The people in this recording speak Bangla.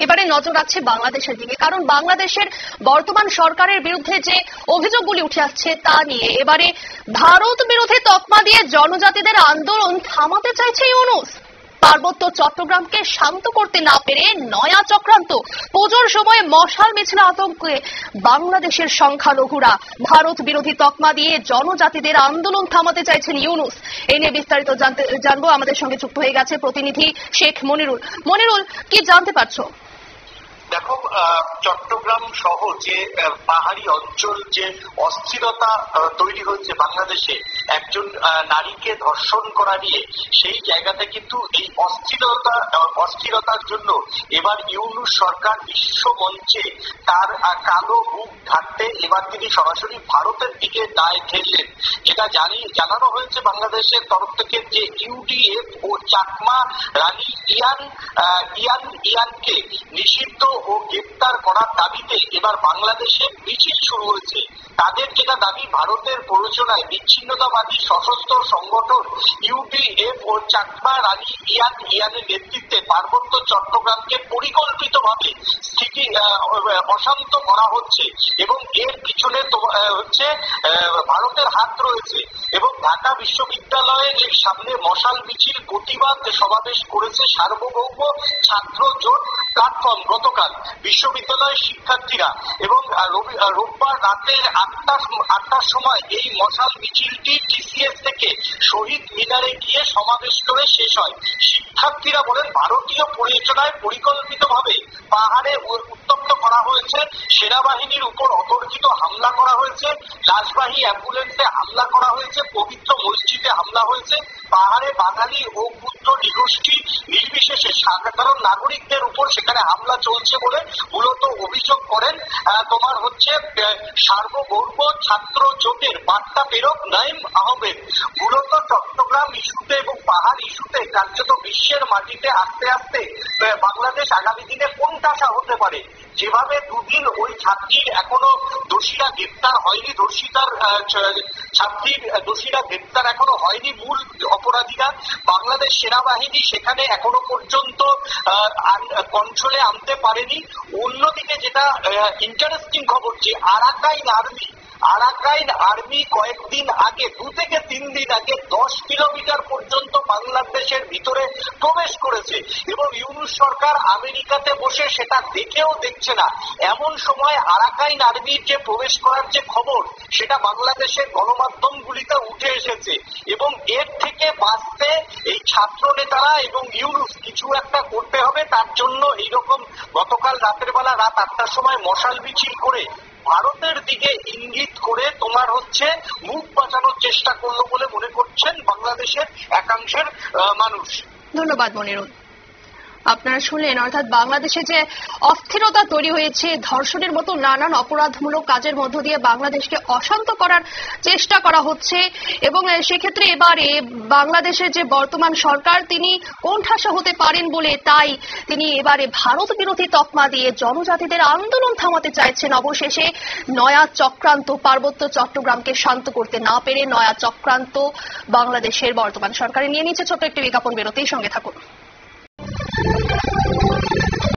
এবারে নজর রাখছে বাংলাদেশের দিকে, কারণ বাংলাদেশের বর্তমান সরকারের বিরুদ্ধে যে অভিযোগগুলি উঠে আসছে তা নিয়ে এবারে ভারত বিরোধী তকমা দিয়ে জনজাতিদের আন্দোলন থামাতে চাইছে ইউনূস। পার্বত্য চট্টগ্রামকে শান্ত করতে না পেরে নয়া চক্রান্ত। পুজোর সময় মশাল মিছিল আতঙ্কে বাংলাদেশের সংখ্যালঘুরা ভারত বিরোধী তকমা দিয়ে জনজাতিদের আন্দোলন থামাতে চাইছেন ইউনূস। এ নিয়ে বিস্তারিত জানবো। আমাদের সঙ্গে যুক্ত হয়ে গেছে প্রতিনিধি শেখ মনিরুল। মনিরুল, কি জানতে পারছো? দেখো, চট্টগ্রাম সহ যে পাহাড়ি অঞ্চল যে অস্থিরতা তৈরি হয়েছে বাংলাদেশে একজন নারীকে ধর্ষণ করা নিয়ে, সেই জায়গাতে কিন্তু এই অস্থিরতার জন্য এবার ইউনূস সরকার বিশ্ব মঞ্চে তার কালো মুখ ঢাকতে এবার তিনি সরাসরি ভারতের দিকে দায় ঠেললেন। যেটা জানানো হয়েছে বাংলাদেশের তরফ থেকে যে ইউডিএফ ও চাকমা রানী ইয়ানকে নিষিদ্ধ ও গ্রেপ্তার করার দাবিতে এবার বাংলাদেশে মিছিল শুরু হয়েছে। তাদের যেটা দাবি, ভারতের প্ররোচনায় বিচ্ছিন্নতাবাদী সশস্ত্র সংগঠন ইউডিএফ ও চাকমা রানী ইয়ানের নেতৃত্বে পার্বত্য চট্টগ্রামকে পরিকল্পিতভাবে অশান্ত করা হচ্ছে এবং এর পিছনে হচ্ছে ভারতের হাত রয়েছে। এবং ঢাকা বিশ্ববিদ্যালয়ের সামনে মশাল মিছিল প্রতিবাদ সমাবেশ করেছে সার্বভৌম ছাত্র জোট প্ল্যাটফর্ম গতকাল বিশ্ববিদ্যালয়ের শিক্ষার্থীরা। এবং রোববার রাতের 8টার সময় এই মশাল মিছিলটি টিসিএস থেকে শহীদ মিনারে গিয়ে সমাবেশ করে শেষ হয়। শিক্ষার্থীরা বলেন, ভারতীয় প্ররোচনায় পরিকল্পিতভাবে পাহাড়ে উত্তপ্ত করা হয়েছে, সেনাবাহিনীর উপর অতর্কিত হামলা করা হয়েছে, লাশবাহী অ্যাম্বুলেন্সে হামলা করা হয়েছে, পবিত্র মসজিদে হামলা হয়েছে। পাহাড়ে বাঙালি ও পুত্র নিগোষ্ঠী নির্বিশেষে সাধারণ নাগরিকদের উপর সেখানে হামলা চলছে বলে মূলত অভিযোগ করেন তোমার হচ্ছে সার্বভৌম ছাত্র জোটের বার্তা প্রেরক নাইম আহমেদ। মূলত চট্টগ্রাম ইস্যুতে এবং পাহাড় ইস্যুতে কার্যত বিশ্বের মাটিতে আস্তে আস্তে বাংলাদেশ আগামী দিনে কোণঠাসা হতে পারে। যেভাবে দুদিন ওই ছাত্রীর এখনো দোষীরা গ্রেপ্তার হয়নি, দোষীরা গ্রেপ্তার এখনো হয়নি, মূল অপরাধীরা। বাংলাদেশ সেনাবাহিনী সেখানে এখনো পর্যন্ত কন্ট্রোলে আনতে পারেনি। অন্যদিকে যেটা ইন্টারেস্টিং খবর, যে আরাকাইন আর্মি কয়েকদিন আগে 2 থেকে 3 দিন আগে 10 কিলোমিটার পর্যন্ত বাংলাদেশের ভিতরে প্রবেশ করেছে এবং ইউনূস সরকার আমেরিকাতে বসে সেটা দেখেও দেখছে না। এমন সময় আরাকাইন আর্মির যে প্রবেশ করার যে খবর, সেটা বাংলাদেশের গণমাধ্যমগুলিতে উঠে এসেছে এবং এর থেকে বাঁচতে এই ছাত্র নেতারা এবং ইউনূস কিছু একটা করতে হবে। তার জন্য এইরকম গতকাল রাতের বেলা রাত 8টার সময় মশাল মিছিল করে ভারতের দিকে ইঙ্গিত করে তোমার হচ্ছে মুখ বাঁচানোর চেষ্টা করলো বলে মনে করছেন বাংলাদেশের একাংশের মানুষ। ধন্যবাদ মনিরুল। আপনারা শুনলেন, অর্থাৎ বাংলাদেশে যে অস্থিরতা তৈরি হয়েছে, ধর্ষণের মতো নানান অপরাধমূলক কাজের মধ্য দিয়ে বাংলাদেশকে অশান্ত করার চেষ্টা করা হচ্ছে এবং সেক্ষেত্রে এবারে বাংলাদেশের যে বর্তমান সরকার তিনি কোণঠাসা হতে পারেন বলে তাই তিনি এবারে ভারত বিরোধী তকমা দিয়ে জনজাতিদের আন্দোলন থামাতে চাইছেন। অবশেষে নয়া চক্রান্ত, পার্বত্য চট্টগ্রামকে শান্ত করতে না পেরে নয়া চক্রান্ত বাংলাদেশের বর্তমান সরকারে নিয়ে নিচ্ছে। ছোট্ট একটি বিজ্ঞাপন বিরতির সঙ্গে থাকুন।